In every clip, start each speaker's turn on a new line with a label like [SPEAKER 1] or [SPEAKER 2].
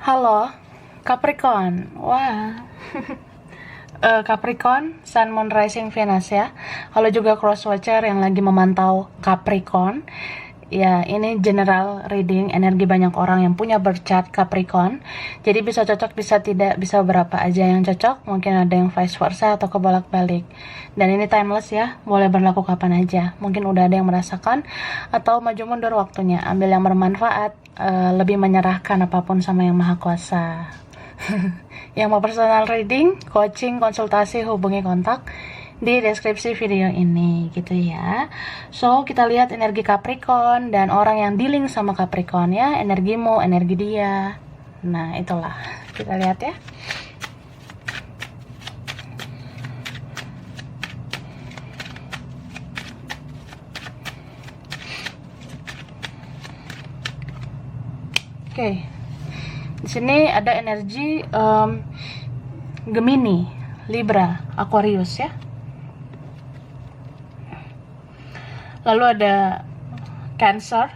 [SPEAKER 1] Halo, Capricorn. Wah. Capricorn, Sun, Moon, Rising, Venus ya. Halo juga cross watcher yang lagi memantau Capricorn. Ya, ini general reading energi banyak orang yang punya birth chart Capricorn. Jadi bisa cocok, bisa tidak, bisa berapa aja yang cocok. Mungkin ada yang vice versa atau kebolak-balik. Dan ini timeless ya, boleh berlaku kapan aja. Mungkin udah ada yang merasakan atau maju mundur waktunya. Ambil yang bermanfaat, lebih menyerahkan apapun sama yang maha kuasa. Yang mau personal reading, coaching, konsultasi, hubungi kontak di deskripsi video ini gitu ya. So kita lihat energi Capricorn dan orang yang dealing sama Capricorn ya, energimu, energi dia. Nah itulah, kita lihat ya. Oke, di sini ada energi Gemini, Libra, Aquarius ya. Lalu ada Cancer,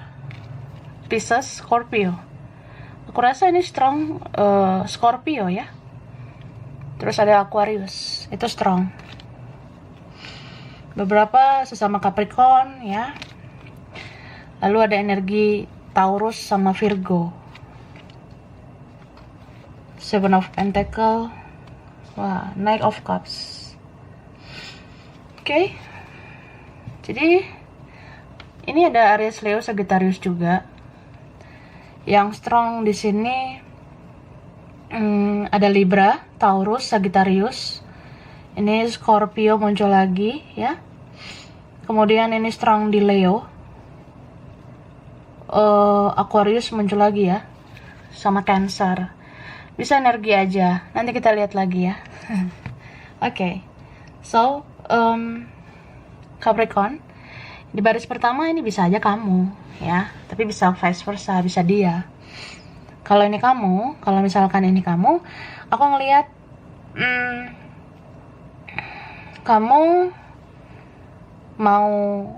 [SPEAKER 1] Pisces, Scorpio. Aku rasa ini strong Scorpio ya. Terus ada Aquarius, itu strong. Beberapa sesama Capricorn ya. Lalu ada energi Taurus sama Virgo. Seven of Pentacle. Wah, Knight of Cups. Oke. Jadi ini ada Aries, Leo, Sagittarius juga. Yang strong di sini ada Libra, Taurus, Sagittarius. Ini Scorpio muncul lagi ya. Kemudian ini strong di Leo. Aquarius muncul lagi ya. Sama Cancer. Bisa energi aja. Nanti kita lihat lagi ya. Oke. So, Capricorn, di baris pertama ini bisa aja kamu ya, tapi bisa vice versa, bisa dia. Kalau ini kamu, kalau misalkan ini kamu, aku ngelihat kamu mau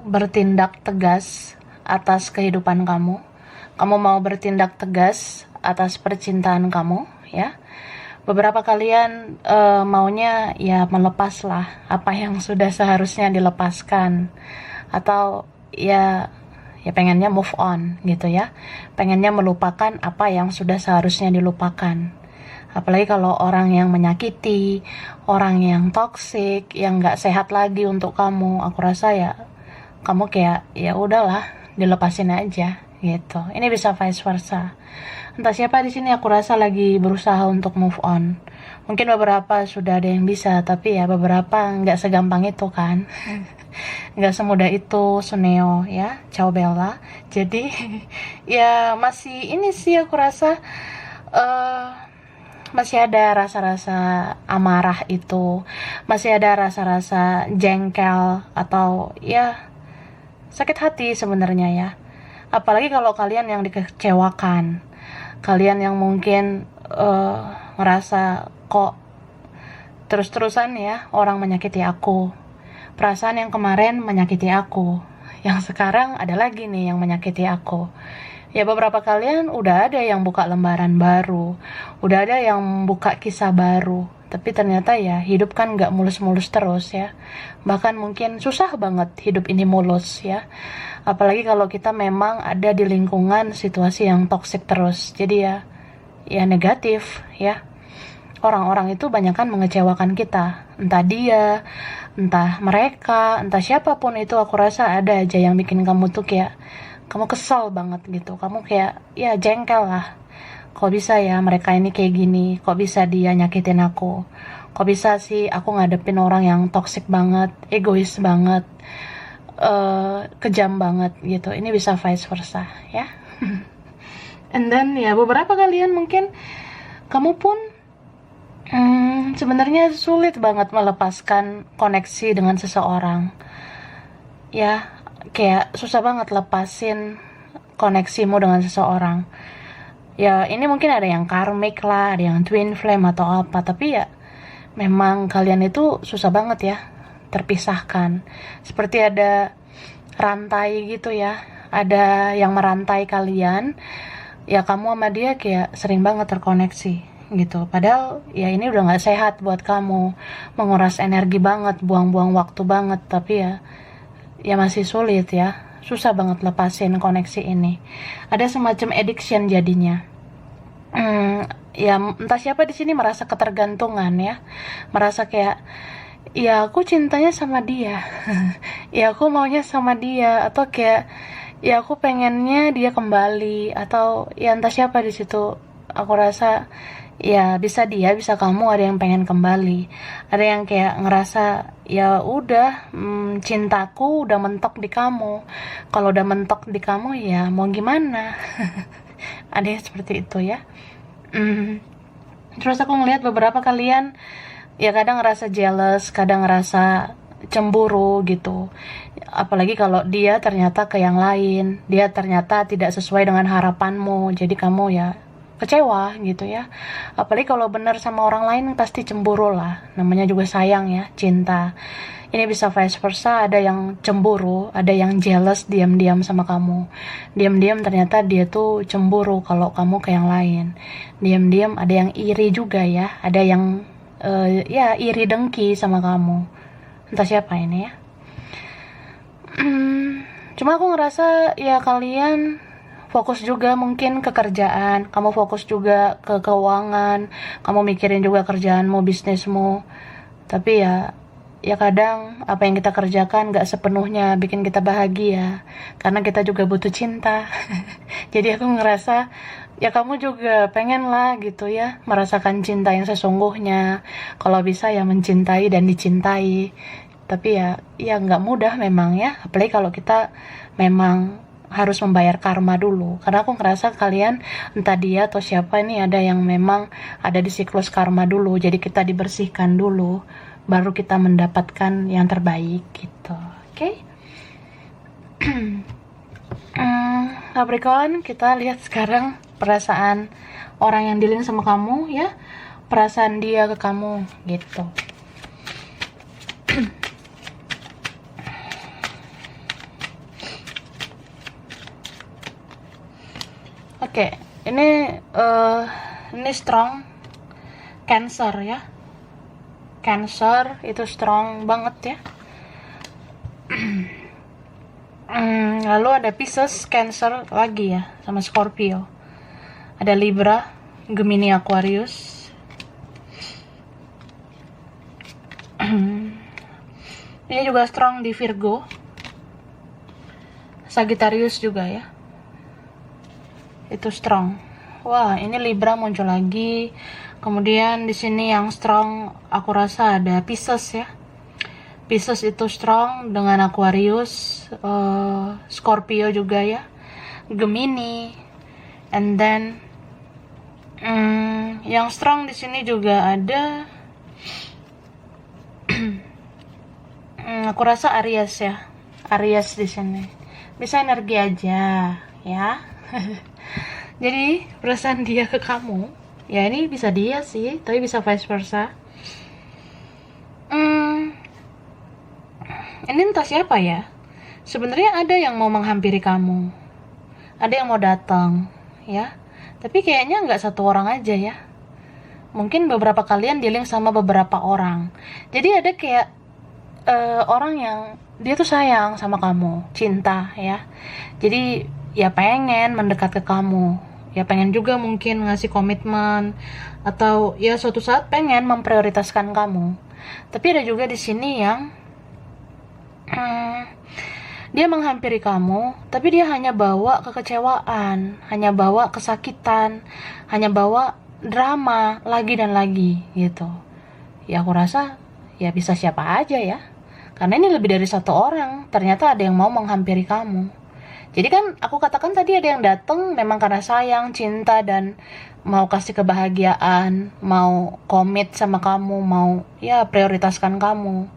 [SPEAKER 1] bertindak tegas atas kehidupan kamu. Kamu mau bertindak tegas atas percintaan kamu ya. Beberapa kalian maunya ya melepas lah apa yang sudah seharusnya dilepaskan, atau ya pengennya move on gitu ya, pengennya melupakan apa yang sudah seharusnya dilupakan. Apalagi kalau orang yang menyakiti, orang yang toksik, yang nggak sehat lagi untuk kamu, aku rasa ya kamu kayak ya udahlah, dilepasin aja gitu. Ini bisa vice versa. Entah siapa di sini aku rasa lagi berusaha untuk move on. Mungkin beberapa sudah ada yang bisa, tapi ya beberapa nggak segampang itu kan. Nggak semudah itu, Suneo ya, ciao Bella. Jadi ya masih ini sih aku rasa masih ada rasa-rasa amarah itu, masih ada rasa-rasa jengkel atau ya sakit hati sebenarnya ya. Apalagi kalau kalian yang dikecewakan, kalian yang mungkin ngerasa kok terus-terusan ya orang menyakiti aku, perasaan yang kemarin menyakiti aku, yang sekarang ada lagi nih yang menyakiti aku. Ya beberapa kalian udah ada yang buka lembaran baru, udah ada yang buka kisah baru, tapi ternyata ya hidup kan gak mulus-mulus terus ya. Bahkan mungkin susah banget hidup ini mulus ya. Apalagi kalau kita memang ada di lingkungan situasi yang toksik terus. Jadi ya negatif ya. Orang-orang itu banyakan mengecewakan kita. Entah dia, entah mereka, entah siapapun itu, aku rasa ada aja yang bikin kamu tuh kayak kamu kesel banget gitu. Kamu kayak ya jengkel lah. Kok bisa ya mereka ini kayak gini? Kok bisa dia nyakitin aku? Kok bisa sih aku ngadepin orang yang toksik banget, egois banget, kejam banget gitu. Ini bisa vice versa ya. And then ya beberapa kalian mungkin kamu pun sebenarnya sulit banget melepaskan koneksi dengan seseorang ya, kayak susah banget lepasin koneksimu dengan seseorang ya. Ini mungkin ada yang karmic lah, ada yang twin flame atau apa, tapi ya memang kalian itu susah banget ya terpisahkan, seperti ada rantai gitu ya, ada yang merantai kalian ya kamu sama dia kayak sering banget terkoneksi gitu. Padahal ya ini udah nggak sehat buat kamu, menguras energi banget, buang-buang waktu banget. Tapi ya masih sulit ya, susah banget lepasin koneksi ini. Ada semacam addiction jadinya. Ya entah siapa di sini merasa ketergantungan ya, merasa kayak ya aku cintanya sama dia, ya aku maunya sama dia, atau kayak ya aku pengennya dia kembali, atau ya entah siapa di situ. Aku rasa ya bisa dia, bisa kamu, ada yang pengen kembali, ada yang kayak ngerasa ya udah, cintaku udah mentok di kamu. Kalau udah mentok di kamu ya mau gimana. Ada yang seperti itu ya. Terus aku ngelihat beberapa kalian ya kadang ngerasa jealous, kadang ngerasa cemburu gitu. Apalagi kalau dia ternyata ke yang lain, dia ternyata tidak sesuai dengan harapanmu, jadi kamu ya kecewa gitu ya. Apalagi kalau benar sama orang lain pasti cemburu lah, namanya juga sayang ya, cinta. Ini bisa vice versa, ada yang cemburu, ada yang jealous diam-diam sama kamu. Diam-diam ternyata dia tuh cemburu kalau kamu ke yang lain. Diam-diam ada yang iri juga ya, ada yang ya iri dengki sama kamu. Entah siapa ini ya. Cuma aku ngerasa ya kalian fokus juga mungkin ke kerjaan, kamu fokus juga ke keuangan, kamu mikirin juga kerjaanmu, bisnismu. Tapi ya kadang apa yang kita kerjakan gak sepenuhnya bikin kita bahagia, karena kita juga butuh cinta. Jadi aku ngerasa ya kamu juga pengen lah gitu ya, merasakan cinta yang sesungguhnya, kalau bisa ya mencintai dan dicintai. Tapi ya nggak mudah memang ya, apalagi kalau kita memang harus membayar karma dulu. Karena aku ngerasa kalian, entah dia atau siapa ini, ada yang memang ada di siklus karma dulu, jadi kita dibersihkan dulu baru kita mendapatkan yang terbaik gitu. Oke? Capricorn, kita lihat sekarang perasaan orang yang dealing sama kamu ya, perasaan dia ke kamu gitu. Oke, ini strong Cancer ya. Cancer itu strong banget ya. Lalu ada Pisces, Cancer lagi ya, sama Scorpio. Ada Libra, Gemini, Aquarius. Ini juga strong di Virgo, Sagittarius juga ya. Itu strong. Wah, ini Libra muncul lagi. Kemudian di sini yang strong aku rasa ada Pisces ya. Pisces itu strong dengan Aquarius, Scorpio juga ya, Gemini, and then yang strong di sini juga ada aku rasa Aries ya. Aries di sini. Bisa energi aja ya. Jadi perasaan dia ke kamu, ya ini bisa dia sih, tapi bisa vice versa. Ini entah siapa ya. Sebenarnya ada yang mau menghampiri kamu, ada yang mau datang, ya. Tapi kayaknya nggak satu orang aja ya. Mungkin beberapa kalian dealing sama beberapa orang. Jadi ada kayak orang yang dia tuh sayang sama kamu, cinta ya. Jadi ya pengen mendekat ke kamu, ya pengen juga mungkin ngasih komitmen, atau ya suatu saat pengen memprioritaskan kamu. Tapi ada juga di sini yang dia menghampiri kamu, tapi dia hanya bawa kekecewaan, hanya bawa kesakitan, hanya bawa drama lagi dan lagi gitu. Ya aku rasa ya bisa siapa aja ya, karena ini lebih dari satu orang. Ternyata ada yang mau menghampiri kamu. Jadi kan aku katakan tadi ada yang datang memang karena sayang, cinta, dan mau kasih kebahagiaan, mau komit sama kamu, mau ya prioritaskan kamu.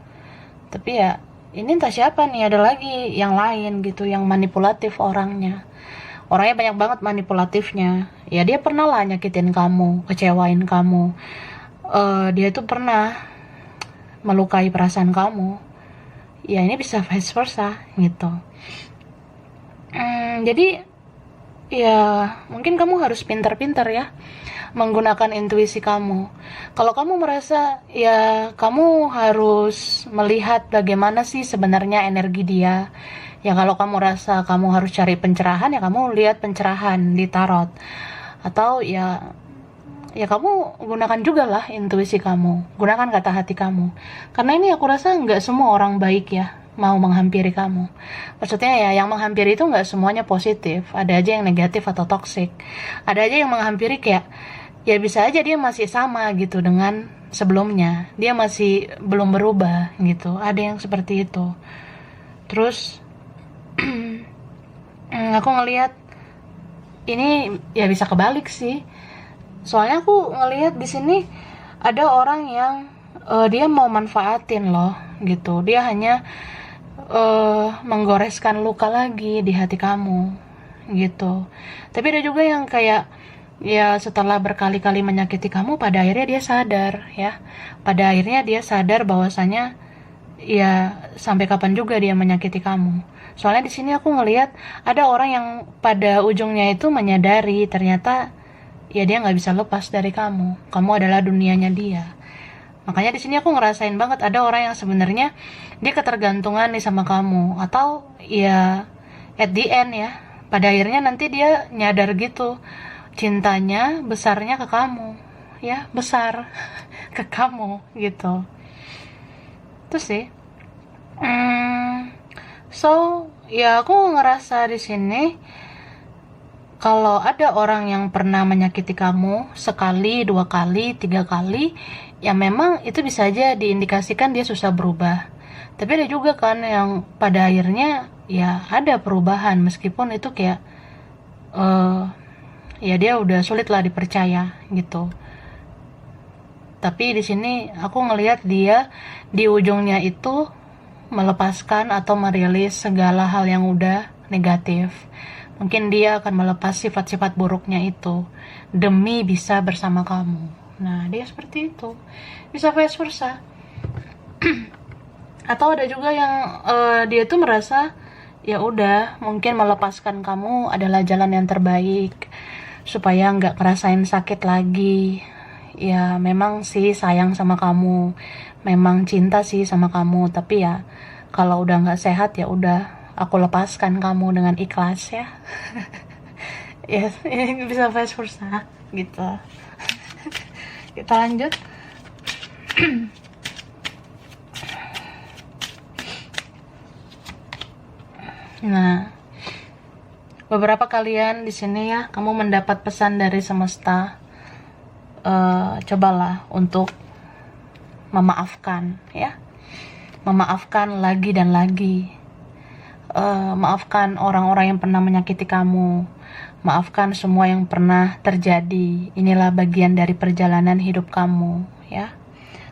[SPEAKER 1] Tapi ya ini entah siapa nih, ada lagi yang lain gitu, yang manipulatif orangnya. Orangnya banyak banget manipulatifnya. Ya dia pernah lah nyakitin kamu, kecewain kamu. Dia tuh pernah melukai perasaan kamu. Ya ini bisa vice versa gitu. Jadi Ya, mungkin kamu harus pintar-pintar ya menggunakan intuisi kamu. Kalau kamu merasa ya kamu harus melihat bagaimana sih sebenarnya energi dia. Ya kalau kamu rasa kamu harus cari pencerahan ya kamu lihat pencerahan di tarot. Atau ya kamu gunakan juga lah intuisi kamu, gunakan kata hati kamu, karena ini aku rasa nggak semua orang baik ya mau menghampiri kamu. Maksudnya ya yang menghampiri itu nggak semuanya positif, ada aja yang negatif atau toksik, ada aja yang menghampiri kayak ya bisa aja dia masih sama gitu dengan sebelumnya, dia masih belum berubah gitu, ada yang seperti itu. Terus aku ngelihat ini ya bisa kebalik sih. Soalnya aku ngelihat di sini ada orang yang dia mau manfaatin loh gitu. Dia hanya menggoreskan luka lagi di hati kamu gitu. Tapi ada juga yang kayak ya setelah berkali-kali menyakiti kamu pada akhirnya dia sadar ya. Pada akhirnya dia sadar bahwasanya ya sampai kapan juga dia menyakiti kamu. Soalnya di sini aku ngelihat ada orang yang pada ujungnya itu menyadari ternyata ya dia nggak bisa lepas dari kamu adalah dunianya dia. Makanya di sini aku ngerasain banget ada orang yang sebenarnya dia ketergantungan nih sama kamu, atau ya at the end ya pada akhirnya nanti dia nyadar gitu cintanya besarnya ke kamu, ya besar ke kamu gitu. Itu sih. So ya aku ngerasa di sini kalau ada orang yang pernah menyakiti kamu sekali, 2 kali, 3 kali, ya memang itu bisa aja diindikasikan dia susah berubah. Tapi ada juga kan yang pada akhirnya ya ada perubahan meskipun itu kayak ya dia udah sulit lah dipercaya gitu. Tapi di sini aku ngelihat dia di ujungnya itu melepaskan atau merilis segala hal yang udah negatif. Mungkin dia akan melepas sifat-sifat buruknya itu demi bisa bersama kamu. Nah, dia seperti itu. Bisa vice versa. Atau ada juga yang dia tuh merasa ya udah, mungkin melepaskan kamu adalah jalan yang terbaik supaya nggak ngerasain sakit lagi. Ya memang sih sayang sama kamu, memang cinta sih sama kamu, tapi ya kalau udah nggak sehat ya udah aku lepaskan kamu dengan ikhlas ya. Ya ini bisa vice versa gitu. Kita lanjut. Nah, beberapa kalian di sini ya kamu mendapat pesan dari semesta. Cobalah untuk memaafkan ya, memaafkan lagi dan lagi. Maafkan orang-orang yang pernah menyakiti kamu, maafkan semua yang pernah terjadi. Inilah bagian dari perjalanan hidup kamu ya.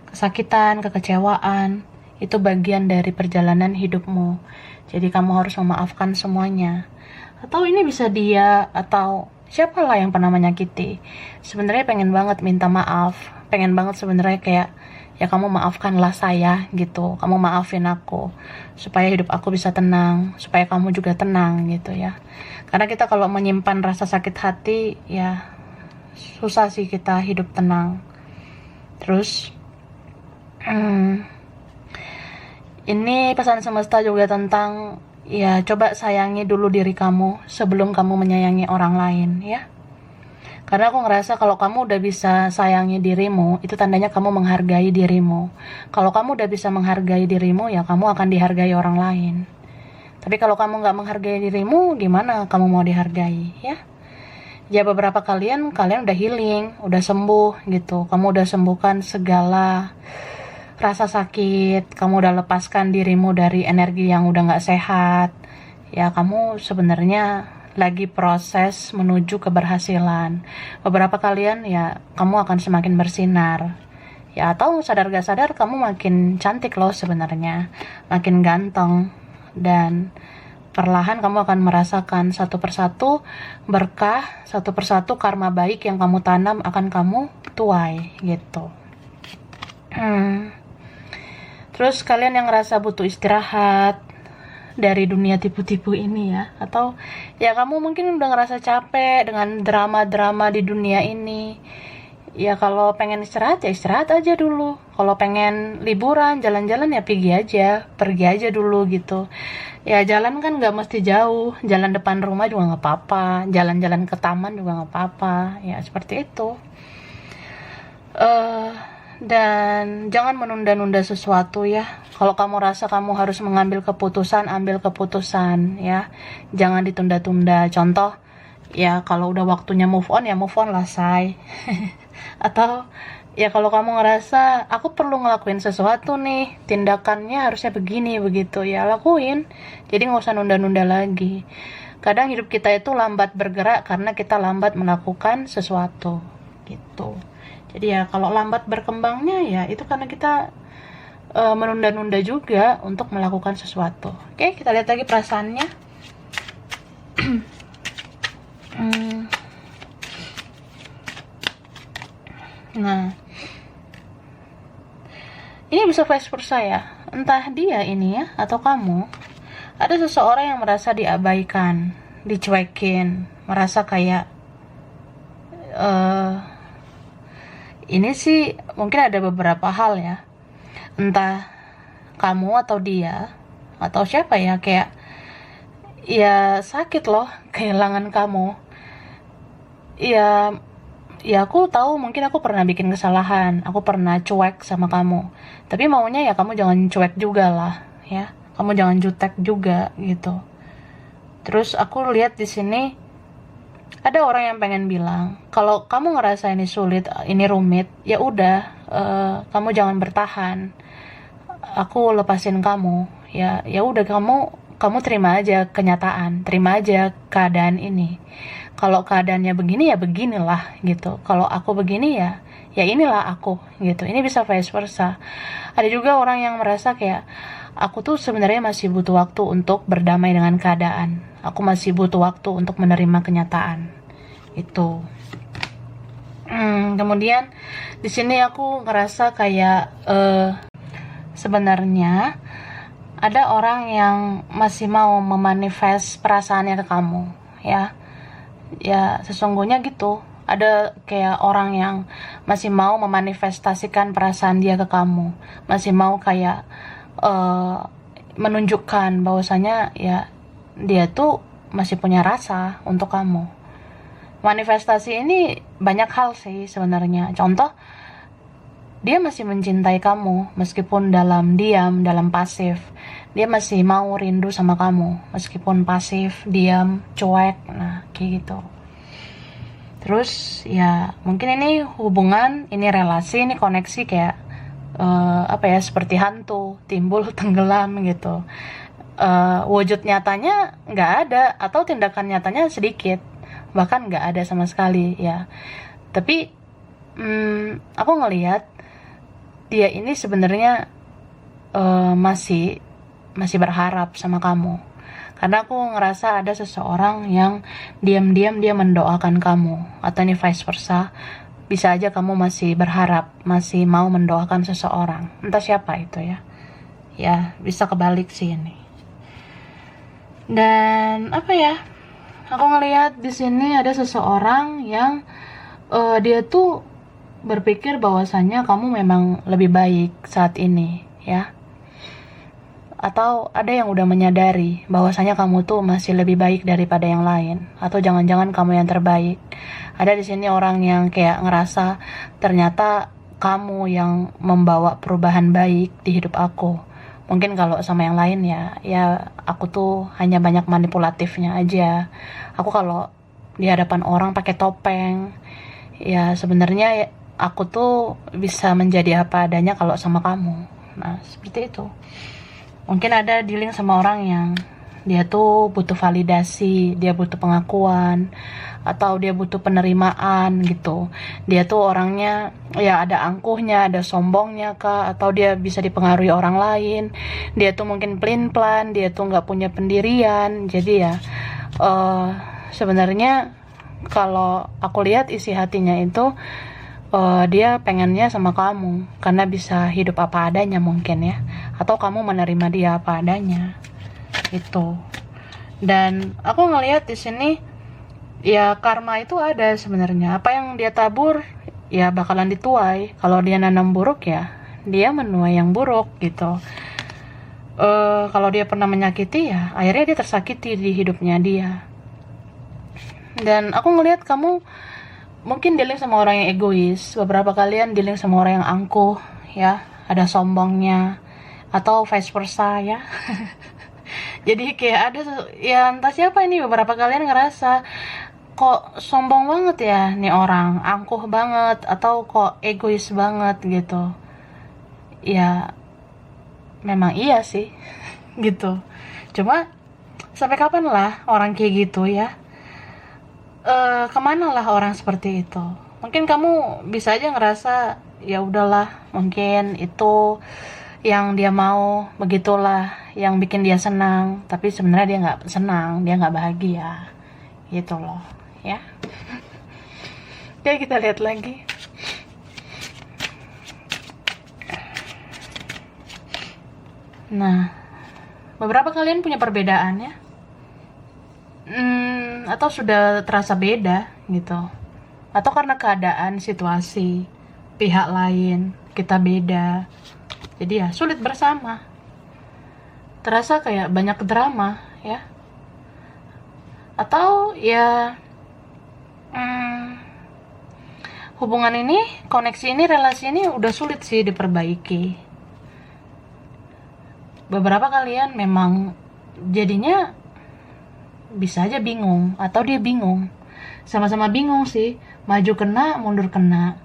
[SPEAKER 1] Kesakitan, kekecewaan itu bagian dari perjalanan hidupmu, jadi kamu harus memaafkan semuanya. Atau ini bisa dia atau siapalah yang pernah menyakiti, sebenarnya pengen banget minta maaf, pengen banget sebenarnya kayak ya kamu maafkanlah saya gitu, kamu maafin aku supaya hidup aku bisa tenang, supaya kamu juga tenang gitu ya. Karena kita kalau menyimpan rasa sakit hati ya susah sih kita hidup tenang. Terus ini pesan semesta juga tentang ya coba sayangi dulu diri kamu sebelum kamu menyayangi orang lain ya. Karena aku ngerasa kalau kamu udah bisa sayangi dirimu, itu tandanya kamu menghargai dirimu. Kalau kamu udah bisa menghargai dirimu, ya kamu akan dihargai orang lain. Tapi kalau kamu nggak menghargai dirimu, gimana kamu mau dihargai ya? Ya beberapa kalian udah healing, udah sembuh gitu. Kamu udah sembuhkan segala rasa sakit, kamu udah lepaskan dirimu dari energi yang udah nggak sehat. Ya kamu sebenarnya lagi proses menuju keberhasilan. Beberapa kalian ya kamu akan semakin bersinar. Ya atau sadar gak sadar kamu makin cantik loh sebenarnya, makin ganteng, dan perlahan kamu akan merasakan satu persatu berkah, satu persatu karma baik yang kamu tanam akan kamu tuai gitu. Terus kalian yang ngerasa butuh istirahat, dari dunia tipu-tipu ini ya. Atau ya kamu mungkin udah ngerasa capek dengan drama-drama di dunia ini. Ya kalau pengen istirahat ya istirahat aja dulu. Kalau pengen liburan, jalan-jalan ya pergi aja dulu gitu. Ya jalan kan nggak mesti jauh, jalan depan rumah juga nggak apa-apa, jalan-jalan ke taman juga nggak apa-apa. Ya seperti itu. eh dan jangan menunda-nunda sesuatu ya. Kalau kamu rasa kamu harus mengambil keputusan, ambil keputusan ya. Jangan ditunda-tunda. Contoh, ya kalau udah waktunya move on ya move on lah, say. Atau ya kalau kamu ngerasa aku perlu ngelakuin sesuatu nih, tindakannya harusnya begini begitu, ya lakuin. Jadi nggak usah nunda-nunda lagi. Kadang hidup kita itu lambat bergerak karena kita lambat melakukan sesuatu gitu. Jadi ya kalau lambat berkembangnya ya itu karena kita menunda-nunda juga untuk melakukan sesuatu. Oke, kita lihat lagi perasaannya. Nah, ini bisa vice versa ya. Entah dia ini ya atau kamu. Ada seseorang yang merasa diabaikan, dicuekin, merasa kayak ini sih mungkin ada beberapa hal ya. Entah kamu atau dia atau siapa ya, kayak ya sakit loh kehilangan kamu. Ya aku tahu mungkin aku pernah bikin kesalahan, aku pernah cuek sama kamu. Tapi maunya ya kamu jangan cuek juga lah, ya. Kamu jangan jutek juga gitu. Terus aku lihat di sini ada orang yang pengen bilang, kalau kamu ngerasa ini sulit, ini rumit, ya udah, kamu jangan bertahan. Aku lepasin kamu. Ya udah, kamu terima aja kenyataan, terima aja keadaan ini. Kalau keadaannya begini ya beginilah gitu. Kalau aku begini ya inilah aku gitu. Ini bisa vice versa. Ada juga orang yang merasa kayak aku tuh sebenarnya masih butuh waktu untuk berdamai dengan keadaan. Aku masih butuh waktu untuk menerima kenyataan. Itu. Kemudian di sini aku ngerasa kayak sebenarnya ada orang yang masih mau memanifest perasaannya ke kamu, ya. Ya, sesungguhnya gitu. Ada kayak orang yang masih mau memanifestasikan perasaan dia ke kamu, masih mau kayak menunjukkan bahwasanya ya dia tuh masih punya rasa untuk kamu. Manifestasi ini banyak hal sih sebenarnya. Contoh, dia masih mencintai kamu meskipun dalam diam, dalam pasif. Dia masih mau rindu sama kamu meskipun pasif, diam, cuek. Nah, kayak gitu. Terus ya mungkin ini hubungan, ini relasi, ini koneksi kayak seperti hantu, timbul tenggelam gitu. Wujud nyatanya nggak ada atau tindakan nyatanya sedikit, bahkan nggak ada sama sekali ya. Tapi aku ngelihat dia ini sebenarnya masih berharap sama kamu. Karena aku ngerasa ada seseorang yang diam-diam dia mendoakan kamu. Atau ini vice versa, bisa aja kamu masih berharap, masih mau mendoakan seseorang. Entah siapa itu ya. Ya, bisa kebalik sih ini. Dan apa ya? Aku ngelihat di sini ada seseorang yang dia tuh berpikir bahwasannya kamu memang lebih baik saat ini, ya. Atau ada yang udah menyadari bahwasanya kamu tuh masih lebih baik daripada yang lain, atau jangan-jangan kamu yang terbaik. Ada di sini orang yang kayak ngerasa ternyata kamu yang membawa perubahan baik di hidup aku. Mungkin kalau sama yang lain ya aku tuh hanya banyak manipulatifnya aja. Aku kalau di hadapan orang pakai topeng, ya sebenarnya aku tuh bisa menjadi apa adanya kalau sama kamu. Nah, seperti itu. Mungkin ada dealing sama orang yang dia tuh butuh validasi, dia butuh pengakuan, atau dia butuh penerimaan gitu. Dia tuh orangnya ya ada angkuhnya, ada sombongnya kah, atau dia bisa dipengaruhi orang lain. Dia tuh mungkin pelin-pelan, dia tuh nggak punya pendirian. Jadi ya sebenarnya kalau aku lihat isi hatinya itu dia pengennya sama kamu karena bisa hidup apa adanya mungkin ya, atau kamu menerima dia apa adanya. itu. Dan aku ngelihat di sini ya karma itu ada sebenarnya. Apa yang dia tabur ya bakalan dituai. Kalau dia nanam buruk ya dia menuai yang buruk gitu. Kalau dia pernah menyakiti ya akhirnya dia tersakiti di hidupnya dia. Dan aku ngelihat kamu mungkin dealing sama orang yang egois. Beberapa kalian dealing sama orang yang angkuh ya, ada sombongnya atau vice versa ya. Jadi kayak ada ya entah siapa ini, beberapa kalian ngerasa kok sombong banget ya nih orang, angkuh banget atau kok egois banget gitu. Ya memang iya sih gitu. Cuma sampai kapan lah orang kayak gitu ya? Kemana lah orang seperti itu? Mungkin kamu bisa aja ngerasa ya udahlah, mungkin itu yang dia mau, begitulah yang bikin dia senang, tapi sebenarnya dia nggak senang, dia nggak bahagia gitu loh ya. Oke, kita lihat lagi. Nah, beberapa kalian punya perbedaan ya, atau sudah terasa beda gitu, atau karena keadaan, situasi, pihak lain, kita beda, jadi ya sulit bersama, terasa kayak banyak drama ya, atau ya hubungan ini, koneksi ini, relasi ini udah sulit sih diperbaiki. Beberapa kalian memang jadinya bisa aja bingung, atau dia bingung, sama-sama bingung sih, maju kena mundur kena.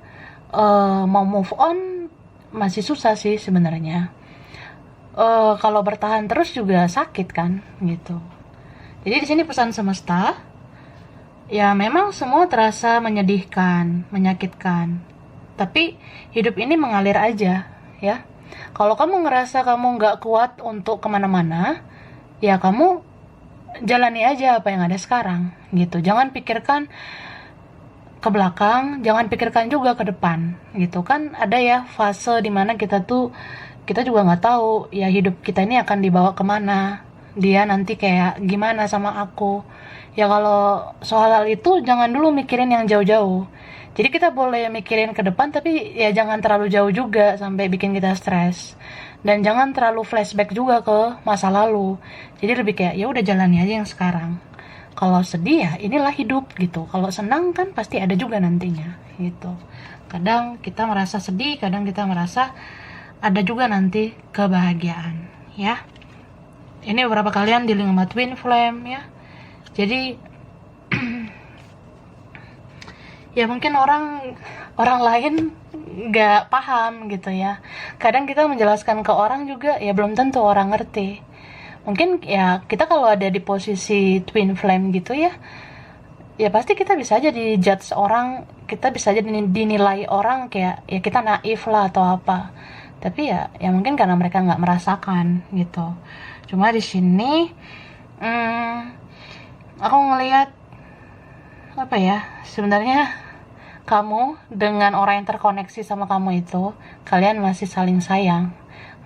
[SPEAKER 1] Mau move on masih susah sih sebenarnya. Kalau bertahan terus juga sakit kan gitu. Jadi di sini pesan semesta ya, memang semua terasa menyedihkan, menyakitkan, tapi hidup ini mengalir aja ya. Kalau kamu ngerasa kamu nggak kuat untuk kemana-mana, ya kamu jalani aja apa yang ada sekarang gitu. Jangan pikirkan ke belakang, jangan pikirkan juga ke depan gitu kan. Ada ya fase dimana kita juga nggak tahu ya hidup kita ini akan dibawa kemana, dia nanti kayak gimana sama aku ya. Kalau soal hal itu jangan dulu mikirin yang jauh-jauh. Jadi kita boleh mikirin ke depan, tapi ya jangan terlalu jauh juga sampai bikin kita stres. Dan jangan terlalu flashback juga ke masa lalu. Jadi lebih kayak ya udah jalani aja yang sekarang. Kalau sedih ya inilah hidup gitu. Kalau senang kan pasti ada juga nantinya gitu. Kadang kita merasa sedih, kadang kita merasa ada juga nanti kebahagiaan ya. Ini beberapa kalian dealing sama twin flame ya. Jadi ya mungkin orang lain nggak paham gitu ya. Kadang kita menjelaskan ke orang juga ya belum tentu orang ngerti. Mungkin ya kita kalau ada di posisi twin flame gitu ya, ya pasti kita bisa aja dijudge orang, kita bisa aja dinilai orang kayak ya kita naif lah atau apa. Tapi ya mungkin karena mereka nggak merasakan gitu. Cuma di sini aku ngelihat apa ya, sebenarnya kamu dengan orang yang terkoneksi sama kamu itu, kalian masih saling sayang,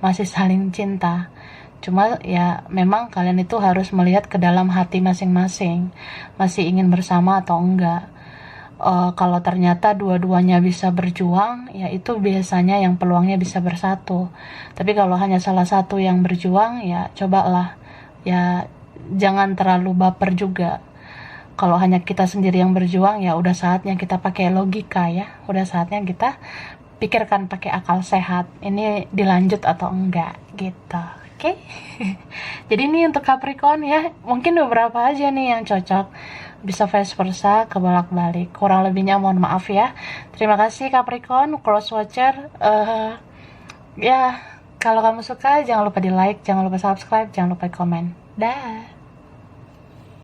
[SPEAKER 1] masih saling cinta. Cuma ya memang kalian itu harus melihat ke dalam hati masing-masing, masih ingin bersama atau enggak. Kalau ternyata dua-duanya bisa berjuang, ya itu biasanya yang peluangnya bisa bersatu. Tapi kalau hanya salah satu yang berjuang, ya cobalah ya jangan terlalu baper juga. Kalau hanya kita sendiri yang berjuang, ya udah saatnya kita pakai logika ya. Udah saatnya kita pikirkan pakai akal sehat. Ini dilanjut atau enggak gitu. Oke? Jadi ini untuk Capricorn ya. Mungkin beberapa aja nih yang cocok. Bisa vice versa, kebolak-balik. Kurang lebihnya mohon maaf ya. Terima kasih Capricorn, cross watcher. Ya, kalau kamu suka jangan lupa di like, jangan lupa subscribe, jangan lupa komen. Dah.